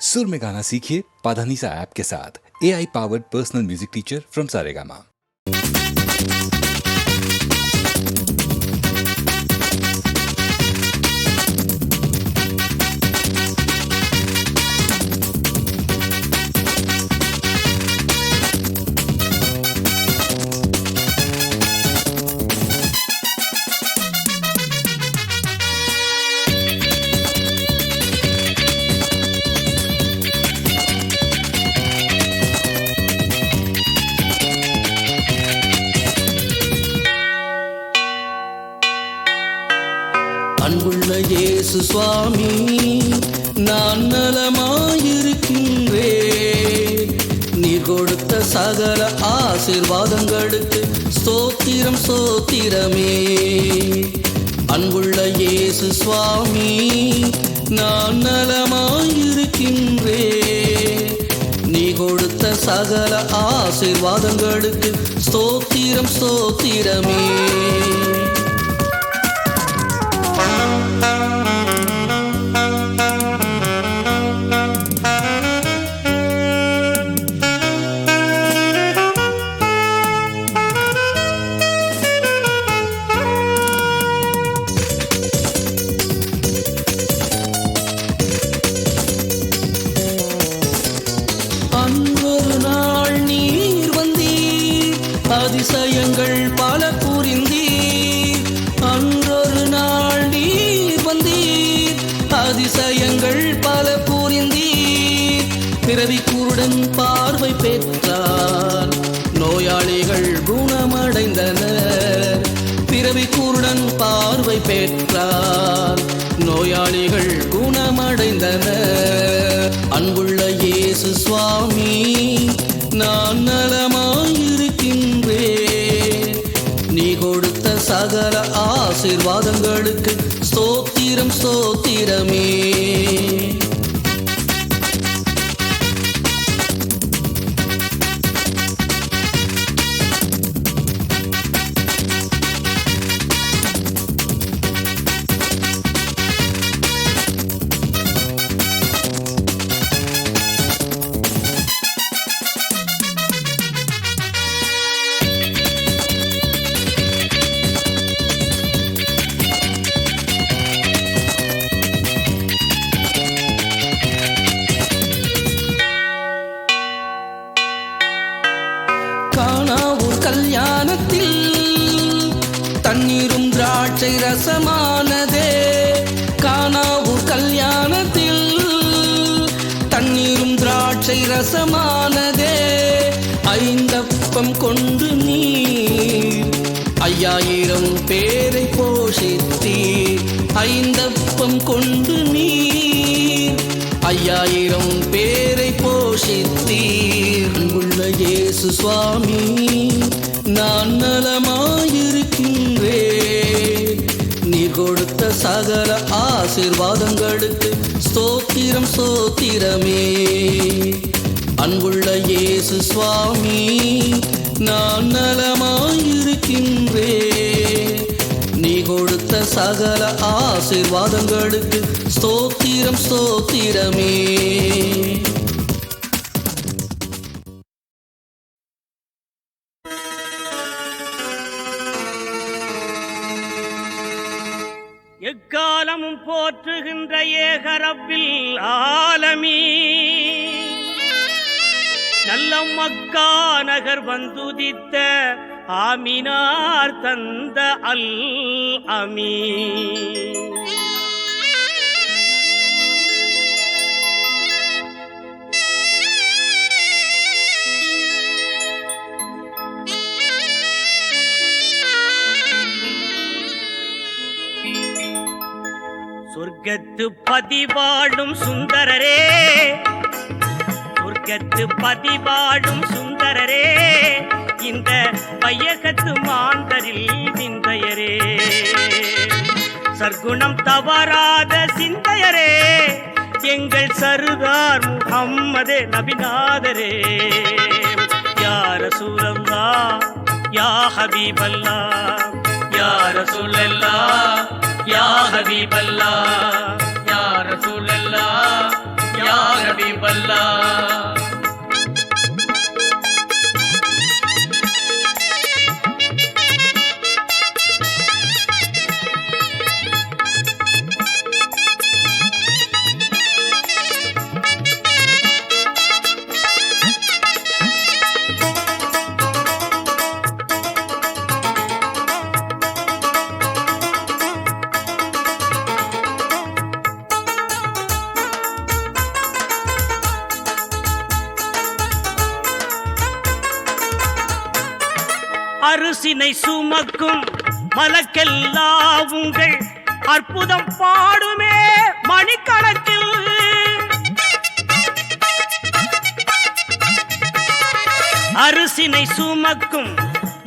सुर में गाना सीखिए पाधानीसा ऐप के साथ। AI powered personal music teacher from Saregama. அன்புள்ள இயேசு சுவாமி, நான் நலமாயிருக்கின்றேன். நீர் கொடுத்த சகல ஆசீர்வாதங்களுக்கு ஸ்தோத்திரம் ஸ்தோத்திரமே. அன்புள்ள இயேசு சுவாமி, நான் நலமாயிருக்கின்றேன். நீ கொடுத்த சகல ஆசீர்வாதங்களுக்கு ஸ்தோத்திரம் ஸ்தோத்திரமே. அன்றொரு நாள் நீர் வந்தீர், அதிசயங்கள் பல புரிந்தீர். அன்றொரு நாள் நீர் வந்தீர், அதிசயங்கள் பல புரிந்தீர். பிறவி குருடன் பார்வை பெற்றார், நோயாளிகள் குணமடைந்தனர். பிறவி குருடன் பார்வை பெற்றார், நோயாளிகள் குணமடைந்தனர். அன்புள்ள இயேசு சுவாமி, நான் நலமாயிருக்கின்றேன். நீ கொடுத்த சகல ஆசீர்வாதங்களுக்கு ஸ்தோத்திரம் ஸ்தோத்திரமே. கானாவூர் கல்யாணத்தில் தண்ணீரும் திராட்சை ரசமானதே. கானாவூர் கல்யாணத்தில் தண்ணீரும் திராட்சை ரசமானதே. ஐந்தப்பம் கொண்டு நீர் 5000 பேரை போஷித்தீர். ஐந்தப்பம் கொண்டு நீர் 5000 பேரை போஷித்தீர். அன்புள்ள இயேசு சுவாமி, நான் நலமாயிருக்கின்றேன். நீர் கொடுத்த சகல ஆசீர்வாதங்களுக்கு ஸ்தோத்திரம் ஸ்தோத்திரமே. அன்புள்ள இயேசு சுவாமி, நான் நலமாயிருக்கின்றேன். நீ கொடுத்த சகல ஆசீர்வாதங்களுக்கு ஸ்தோத்திரம் ஸ்தோத்திரமே. எக்காலமும் போற்றுகின்ற ஏகரப்பில் ஆலமீன், நல்ல மக்கா நகர் வந்துதித்த ஆமினார் தந்த அல் அமீன். சொர்க்கத்து பதிவாடும் சுந்தரரே, சொர்க்கத்து பதிவாடும் சுந்தரரே, இந்த வையகத்து மாந்தரில் விந்தையரே. சர்க்குணம் தவறாத சிந்தையரே, எங்கள் சர்தார் முஹம்மதே நபிநாதரே. யா ரசூலல்லாஹ் யா ஹபீபல்லாஹ், யா ரசூலல்லாஹ் யா ஹபீபல்லாஹ், யா ரசூலல்லாஹ் யா ஹபீப் ஹபீபல்லா அரிசினை சுமக்கும் மலக்கெல்லாம் உங்கள் அற்புதம் பாடுமே மணிக்கணக்கில். அரிசினை சுமக்கும்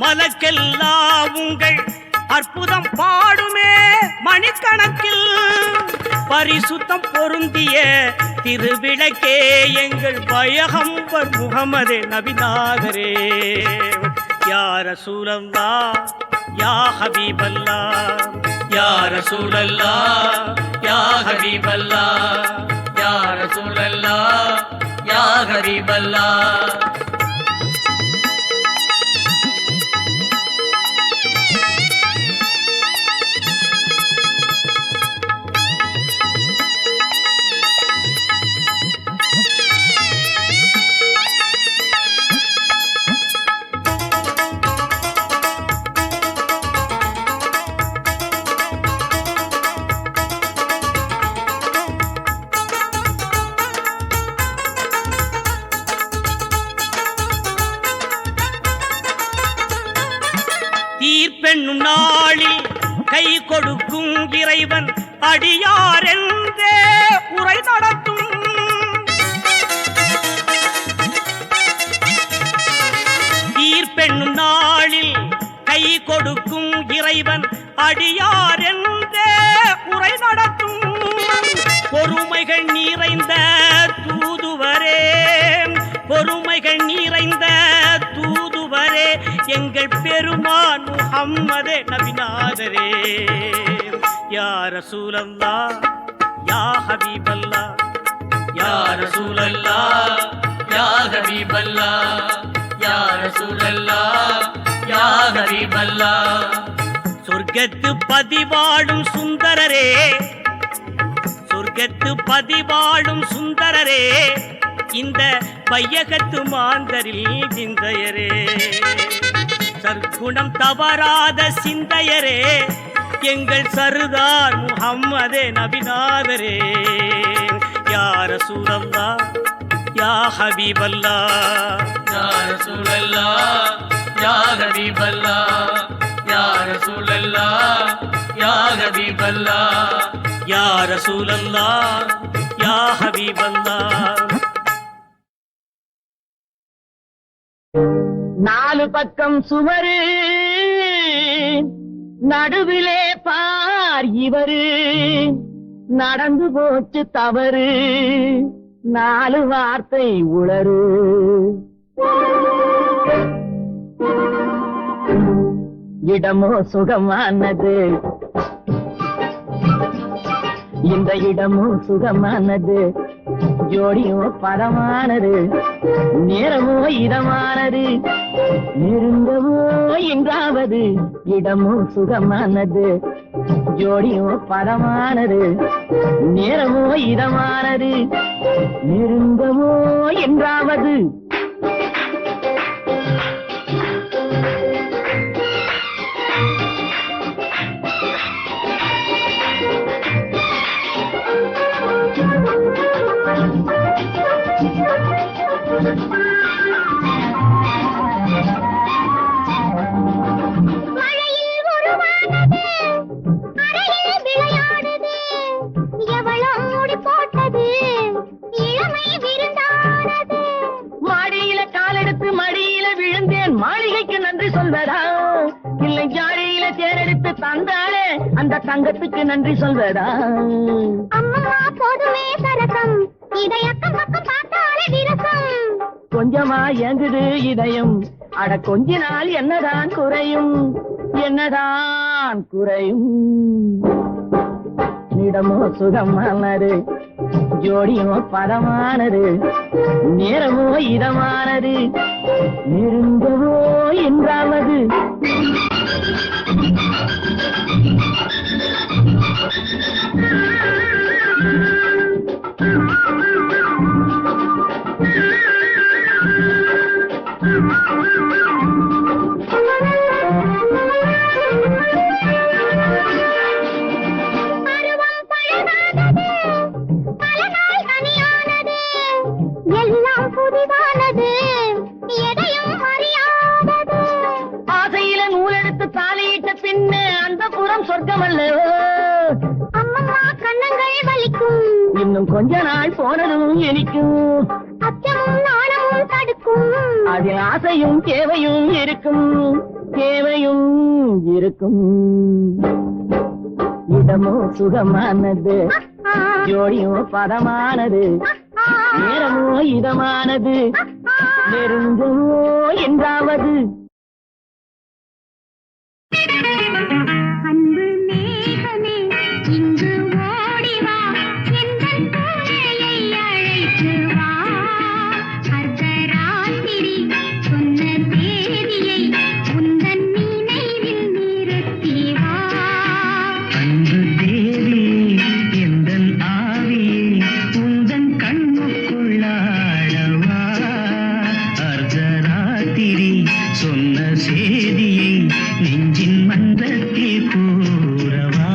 மலக்கெல்லாம் உங்கள் அற்புதம் பாடுமே மணிக்கணக்கில். பரிசுத்தம் பொருந்திய திருவிளக்கே எங்கள் பயகம்பர் முகமதே நபிநாதரே. யா ரசூலல்லாஹ் யா ஹபீபல்லாஹ் யா ரசூலல்லாஹ் யா ஹபீபல்லாஹ் யா ரசூலல்லாஹ் யா ஹபீபல்லாஹ். தீர்ப்பெண்ணும் நாளில் கை கொடுக்கும் இறைவன் அடியாரென்றே உரை நடத்தும். தீர்ப்பெண்ணும் நாளில் கை கொடுக்கும் இறைவன் அடியாரென்றே உரை நடத்தும். பொறுமைகள் நிறைந்த தூதுவரே பொறுமைகள் நிறைந்த தூதுவரே எங்கள் பெருமான் முஹம்மதே நபிநாதரே. யா ரசூலல்லாஹ் யா ஹபீபல்லாஹ் யா ரசூலல்லாஹ் யா ஹபீபல்லாஹ் யா ரசூலல்லாஹ் யா ஹபீபல்லாஹ். சொர்க்கத்து பதிவாழும் சுந்தரரே சொர்க்கத்து பதிவாழும் சுந்தரரே இந்த பையகத்து மாந்தரில் விந்தையரே. சற்குணம் தவறாத சிந்தையரே எங்கள் சர்தார் முஹம்மதே நபிநாதரே. யா ரசூலல்லாஹ் யா ஹபீபல்லாஹ் யா ரசூலல்லாஹ் யா ஹபீபல்லாஹ் யா ரசூலல்லாஹ் யா ஹபீபல்லாஹ் யா ரசூலல்லாஹ் யா ஹபீபல்லாஹ். நாலு பக்கம் சுவரு நடுவிலே பார் இவரு நடந்து போச்சு தவறு நாலு வார்த்தை உளறு. இடமோ சுகமானது இந்த இடமும் சுகமானது ஜோடியோ பதமானது நேரமோ இதமானது நெருங்கவோ எங்காவது இடமோ சுகமானது ஜோடியோ பதமானது நேரமோ இதமானது நெருங்கவோ என்றாவது. மழையில் உருவானது அறையில் விளையாடுது எவளும் முடி போட்டது இளமை விருந்தானது. மாடியில காலெடுத்து மடியில விழுந்தேன் மாளிகைக்கு நன்றி சொல்வதா இல்லை ஜாடியில தேரெடுத்து தந்தாலே அந்த தங்கத்துக்கு நன்றி சொல்வதா. அம்மா போதுமே சரசம் இதை அக்கம் பக்கம் பார்த்தாலே விரசம். கொஞ்சமா ஏங்குது இதயம் அட கொஞ்ச நாள் என்னதான் குறையும் என்னதான் குறையும். இடமோ சுகமானது ஜோடியோ பதமானது, நேரமோ இதமானது, நெருங்கவோ என்றாவது. எல்லாம் புதிதானது, எதையும் அறியாதது. ஆசையில நூலெடுத்து தாலியிட்ட பின்னு அந்த புறம் சொர்க்கம் அல்லவோ. அம்மம்மா கண்ணங்கள் வலிக்கும், இன்னும் கொஞ்ச நாள் போனதும் எனக்கும். அச்சமும் நாணமும் தடுக்கும், அதில் ஆசையும் தேவையும் இருக்கும், தேவையும் இருக்கும். இடமோ சுகமானது, ஜோடியோ பதமானது, நேரமோ இதமானது, நெருங்கவோ என்றாவது. அன்பு மேகமே இங்கு ஓடி வா, எந்தன் பூஜையை அழைத்து வா. அர்த்தராத்திரி சொன்ன தேதியை உந்தன் நினைவில் நிறுத்தி வா. அன்பு தேவி எந்தன் ஆவியே உந்தன் கண்ணுக்குள்ளாழவா. அர்த்தராத்திரி சொன்ன செய்தியை நெஞ்சின் மன்றத்தில் கூறவா.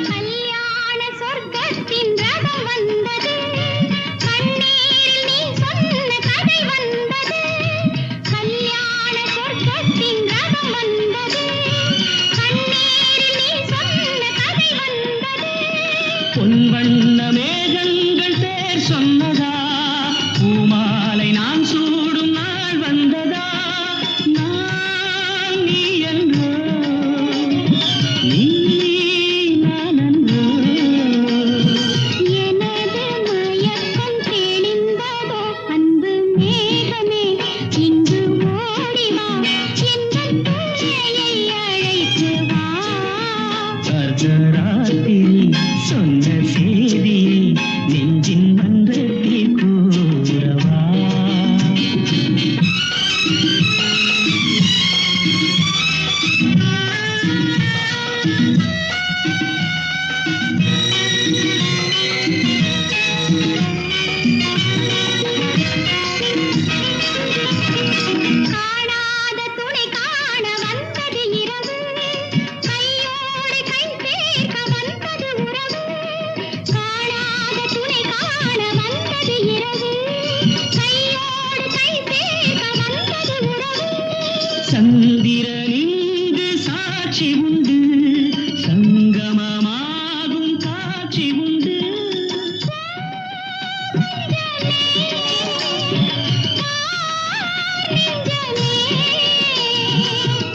கல்யாண சொர்க்கத்தின் ரதம் வந்தது, கண்ணீரில் நீ சொன்ன கதை வந்தது. கல்யாண சொர்க்கத்தின் ரதம் வந்தது, கண்ணீரில் நீ சொன்ன கதை வந்தது. பொன்வண்ண மேகங்கள் பேர் சொன்னதா, பூமாலை நான் சூடும் நாள் வந்ததா. நான் நீ என்றோ, நீ நான் என்றோ. எனது மயக்கம் தெளிந்ததோ, அன்பு மேகமே இங்கு ஓடி வா, எந்தன் பூஜையை அழைத்து வா. அர்த்தராத்திரி சொன்ன செய்தியை நெஞ்சின் மன்றத்தில் கூறவா. காணாத துணை காண வந்தது இரவு, கையோடு கை சேர்க்க வந்தது உறவு. காணாத துணை காண வந்தது இரவு, கையோடு கை சேர்க்க வந்தது உறவு. சந்திரனிங்கு சாட்சி உண்டு, சங்கமமாகும் காட்சி உண்டு.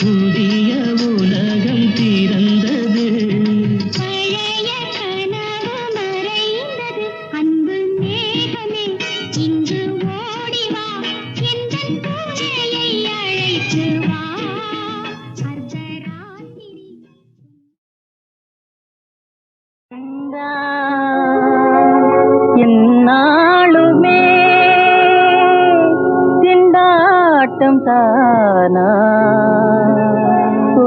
புதிய உலகம் பிறந்தது, பழைய கனவு மறைந்தது. அன்பு மேகமே இங்கு ஓடி வா, எந்தன் பூஜையை அழைத்து வா. அர்த்தராத்திரி என்னாலுமே திண்டாட்டம் தானா. ஓ,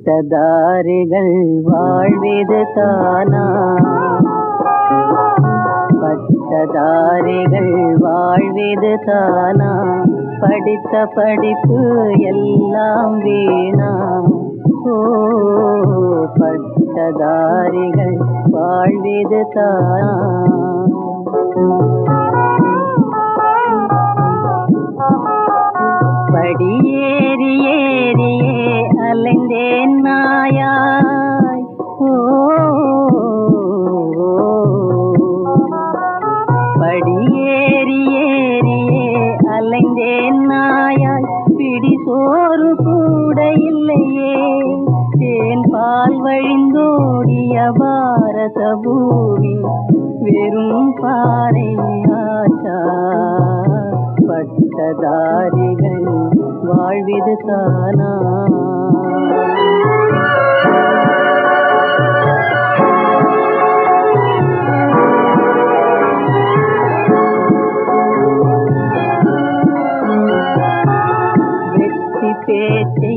ததாரிகள் வாழ்விது தானா. பட்டதாரிகள் வாழ்விது தானா. படித்த படிப்பு எல்லாம் வீணா. ஓ, பட்டதாரிகள் வாழ்விது தானா. படியேறி ஏறியே அலைந்தேன் நாயாய். ஓ, படியேறி ஏறியே அலைந்தேன் நாயாய். பிடி பால் வழிந்தோடிய பாரத பூமி வெறும் பாறையாச்சா பட்டதாரிகள் வாழ்விது தானா வெற்றி பேச்சை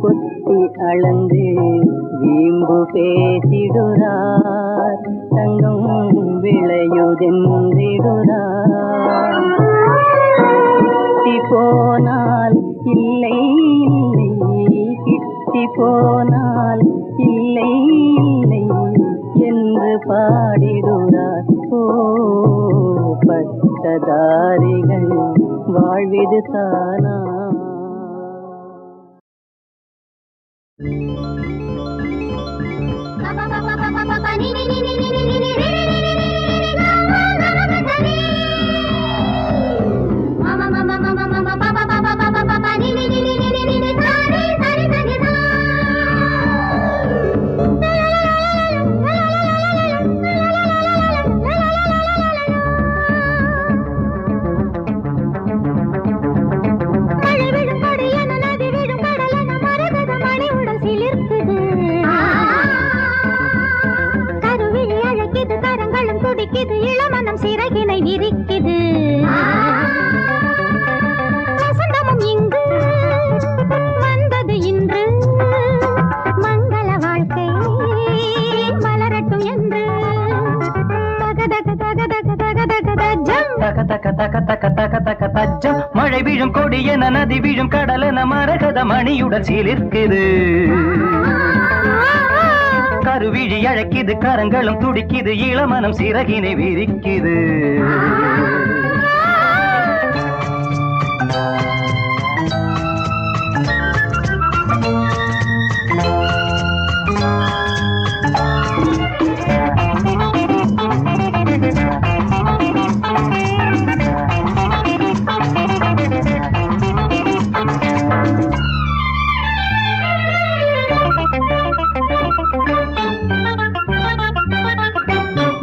கொட்டி அளந்து வீம்பு பேசிடுறார் தங்கம் விளையுதென்றிடுறார் கிட்டி போனால் இல்லை இல்லை கிட்டி போனால் இல்லை இல்லை என்று பாடிடுறார் ஓ பட்டதாரிகள் வாழ்விது தானா மழை வீழும் கொடியென நதி வீழும் கடலென மரகத மணியுடன் சீலிருக்குது கருவிழி அழைக்குது கரங்களும் துடிக்குது இளமனம் சிறகினை விரிக்குது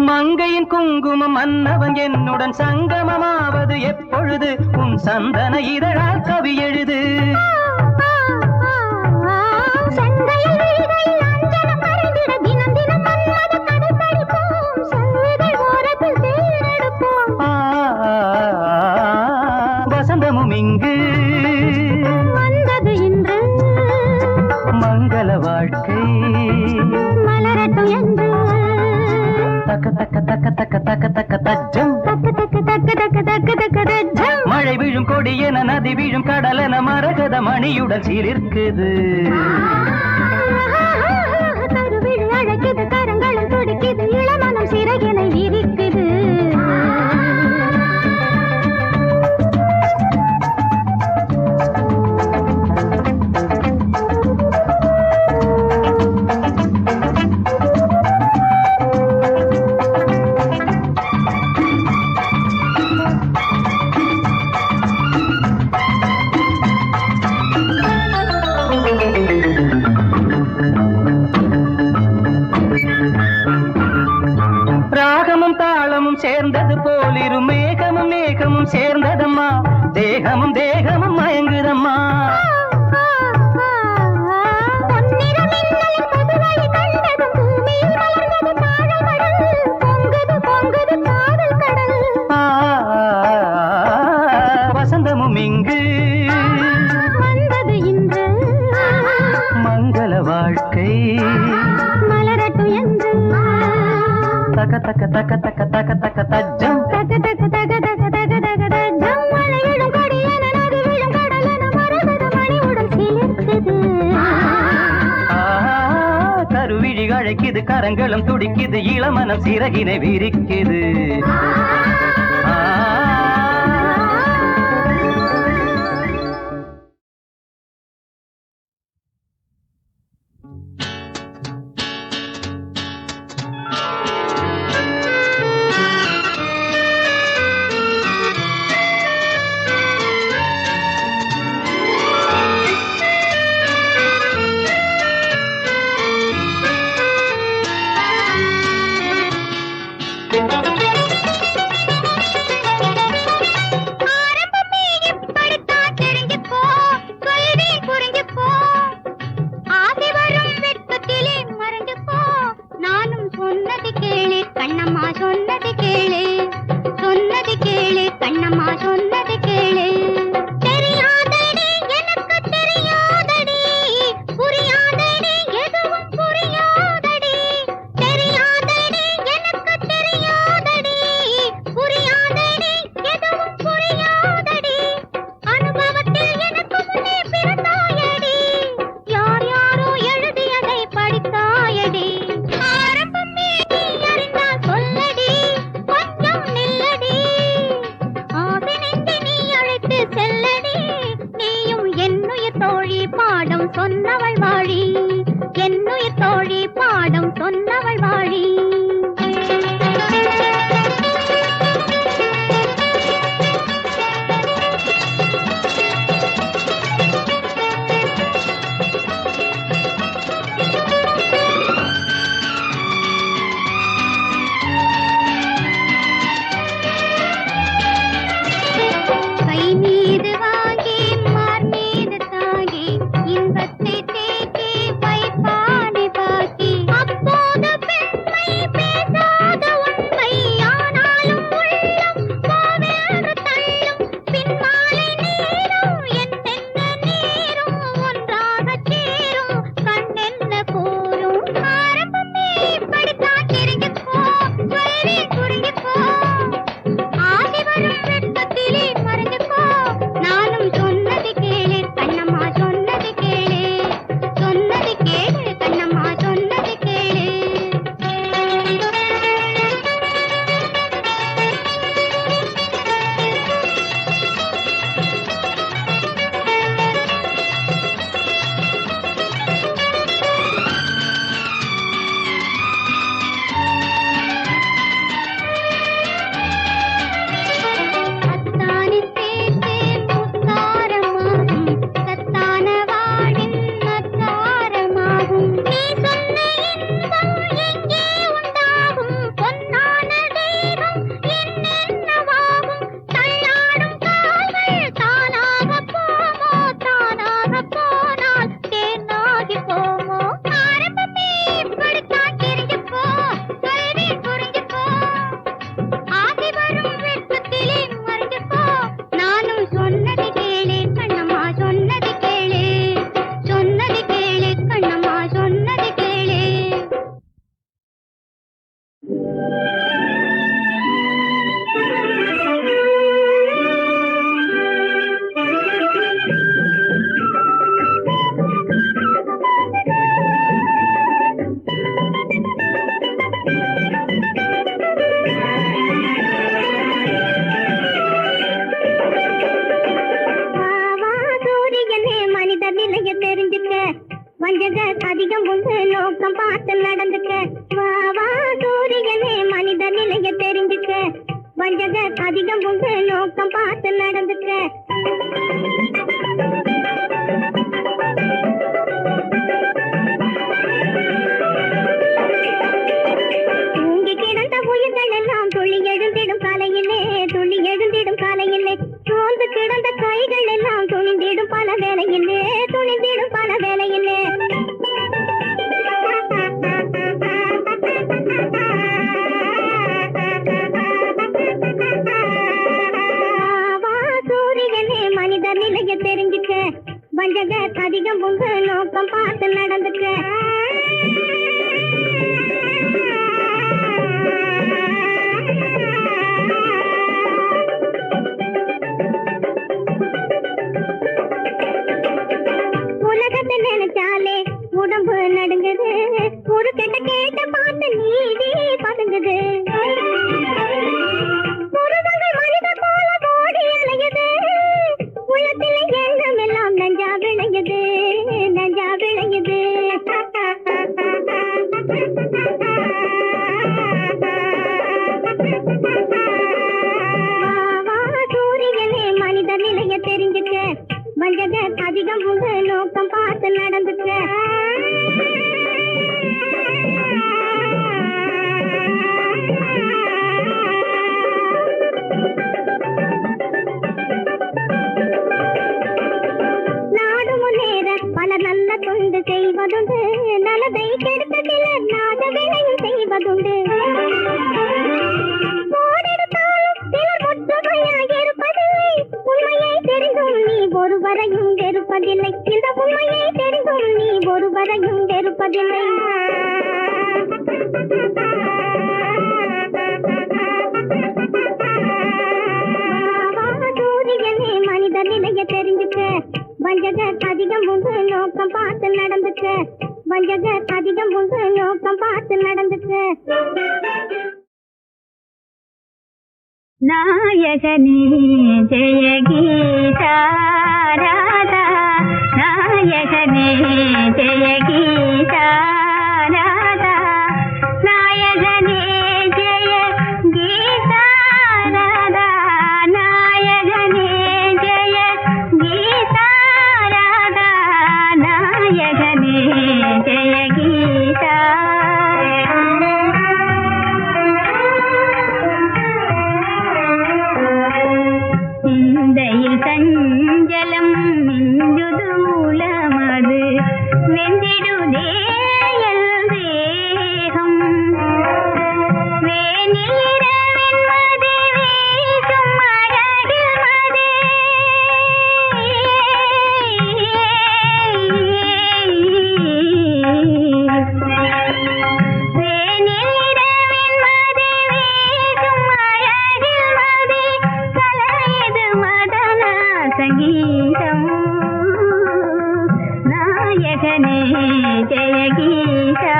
மங்கையின் குங்குமம் மன்னவன் என்னுடன் சங்கமமாவது எப்பொழுது உன் சந்தன இதழால் கவி எழுது வசந்தமும் இங்கு வந்தது இன்று மங்கள வாழ்க்கை மலரட்டும் என்று தக்க தக்க தக்க தக்க தக்க தக்க தஜ்ஜம் தக்க தக்க தக்க தக்க தக்க தக்க தஜ்ஜம் மழை வீழும் கொடியென நதி வீழும் கடலென மரகத மணியுடன் சீலிருக்குது கருவிழி அழைக்குது கரங்களும் துடிக்குது இளமனம் சிறகினை விரிக்குது சேர்ந்தது போலிரு மேகமும் மேகமும் சேர்ந்ததம்மா தேகமும் தேகமும் மயங்குதம்மா வசந்தமும் இங்கு வந்தது இன்று மங்கள வாழ்க்கை மலரட்டும் என்று தக்க தக்க தக்க தக்க தக்க தக்க தஜ்ஜம் தக்க தக்க தக்க தக்க தக்க தக்க தஜ்ஜம் மழை விழும் கொடியென நதி விழும் கடலென மரகத மணியுடன் சிலிர்க்குது கருவிழி அழைக்குது கரங்களும் துடிக்குது இளமனம் சிறகினை விரிக்குது வஞ்சக அதிகம் உண்டு நோக்கம் பார்த்து நடந்துக்க வா வா சூரியனே மனித நிலைய தெரிஞ்சுக்க வஞ்சக அதிகம் உண்டு நோக்கம் பார்த்து நடந்துக்க தூங்கி கிடந்த உயிர்கள் எல்லாம் துள்ளி எழுந்திடும் காலையிலே துள்ளி எழுந்திடும் காலையிலே சோர்ந்து கிடந்த கைகள் எல்லாம் துணிந்திடும் பல வேலையிலே துணிந்திடும் பல வேலையிலே சூரியனே மனித நிலைய தெரிஞ்சுக்க வஞ்சக அதிகம் உங்க நோக்கம் பார்த்து நடந்துக்க உலகத்தை நினைச்சாலே உடம்பு நடுங்குது ஒரு கெட்ட கேட்ட பார்த்து நீதி பதுங்குது மனித போல ஓடி அலையுது உள்ளத்திலே எண்ணம் எல்லாம் நஞ்சா விளையுது நஞ்சா விளையுது சூரியனே மனித நிலைய தெரிஞ்சுக்க வஞ்சக அதிகம் உங்க நோக்கம் பார்த்து நடந்துக்க நாடு முன்னேற பலர் நல்ல தொண்டு செய்வதுண்டு நல்லதை கெடுத்த சிலர் நாத வேலையும் செய்வதுண்டு போடெடுத்தாலும் சிலர் ஒற்றுமையாக இருப்பதில்லை உண்மையை தெரிந்தும் நீ ஒருவரையும் வெறுப்பதில்லை இந்த உண்மையை தெரிந்தும் நீ ஒருவரையும் வெறுப்பதில்லை சூரியனே மனித நிலைய தெரிஞ்சுக்க வஞ்சக அதிகம் உங்க நோக்கம் பார்த்து நடந்துக்க வஞ்சக அதிகம் உங்க நோக்கம் பார்த்து நடந்துக்க நாயகனே ஜெய கீதா ராதா நாயகனே ஜெய கீதா ராதா நாயகனே ஜெய கீதா ராதா நாயகனே ஜெய கீதா ராதா நாயகனே ஜெய கீதா சிந்தையில் சஞ்சலம் மிஞ்சுது மூலமது வெந்திடுதே எல் தேகம் வேனிலிரவின் மது வீசும் அழகில் மது வேனிலிரவின் மது வீசும் அழகில் மது கலையது மதன சங்கீதம் நாயகனே ஜெய கீதா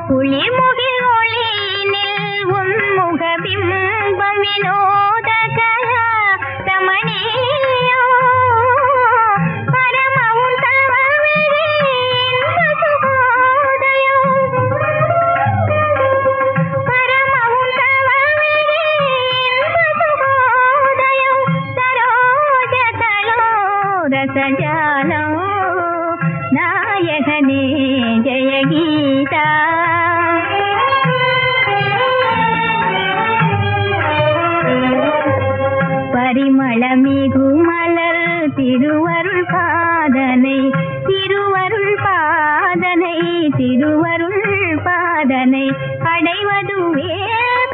புலிமுகில் ஒளியினில் உன்முக பிம்பம் வினோத கலா ரமணீயோ பரமவும் தவமிழி இன்ப சுகோதயோ பரமவும் தவமிழி இன்ப சுகோதயோ சரோஜ தலோ ரசஜாலோ நாயகனே ஜெய கீதா பரிமளமிகு மலர் திருவருள் பாதனை திருவருள் பாதனை திருவருள் பாதனை அடைவதுவே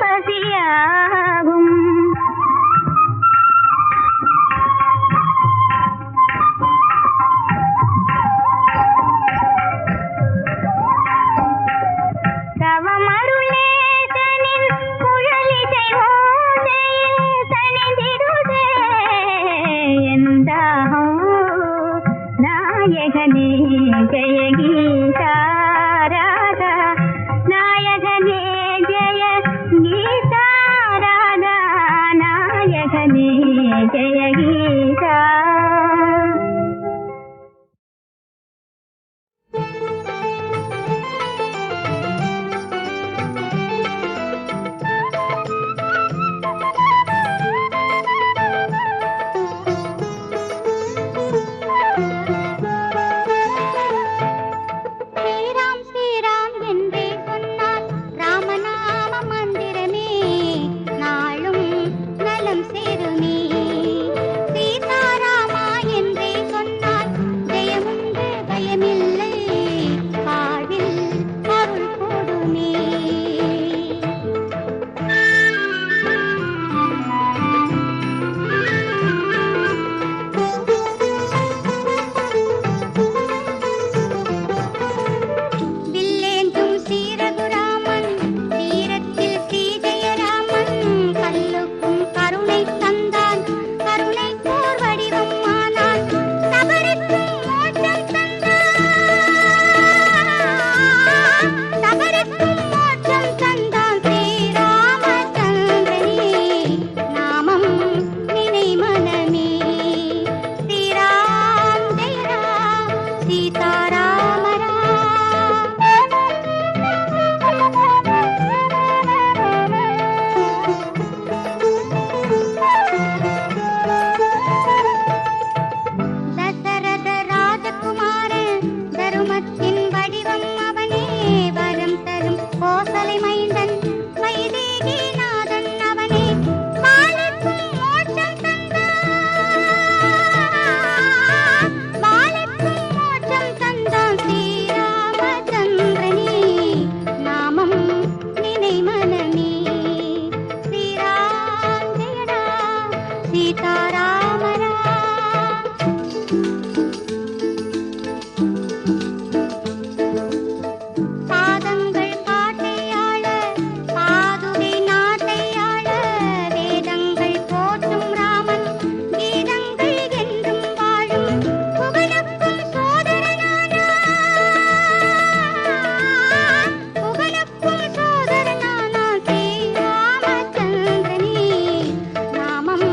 பசியாகும் தவமருளேசனின் குழலிசை ஓசையில் தனிந்திடுதே எந்தாகம் நாயகனே ஜெய கீதா ராதா நாயகனே ஜெய கீதா ராதா நாயகனே ஜெய கீதா. ஸ்ரீராம் ஸ்ரீராம் என்றே சொன்னால் ராமநாம மந்திரமே நாளும் நலம் சேருமே. சீதாராமா என்றே சொன்னால் ஜெயமுண்டு பயமில்லை வாழ்வில் அருள் போடுமே. வில்லேந்தும் சீரகுராமன் தீரத்தில் ஸ்ரீஜெயராமன் கல்லுக்கும் கருணை தந்தான் கருணை போர் வடிவம் ஆனான் சபரிக்கும் மோட்சம் தந்தான் ஸ்ரீராமச்சந்திரனே நாமம் நினை மனமே. ஸ்ரீராம் ஜெய ராம் சீதாராம தசரத ராஜகுமாரன் தருமத்தின் வடிவம் அவனே வரம் தரும் கோசலை மைந்தன் வைதேகி நாதன் அவனே பாலிக்கும் மோட்சம் தந்தான் ஸ்ரீராமச்சந்திரனே நாமம் நினை மனமே. ஸ்ரீராம் ஜெய ராம் சீதாராம பாதங்கள் காட்டையாள பாதுகை நாட்டையாள வேதங்கள் போற்றும் ராமன் கீதங்கள் என்றும் வாழும் புகழுக்கும் சோதரனானா ஸ்ரீராமச்சந்திரனே நாமம்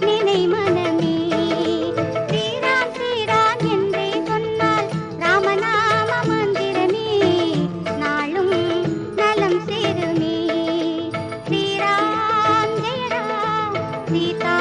நினை மனமே. ஸ்ரீராம் ஸ்ரீராம் என்றே சொன்னால் ராமநாம மந்திரமே நாளும் நலம் சேருமே. ஸ்ரீராம் ஜெய ராம் சீதா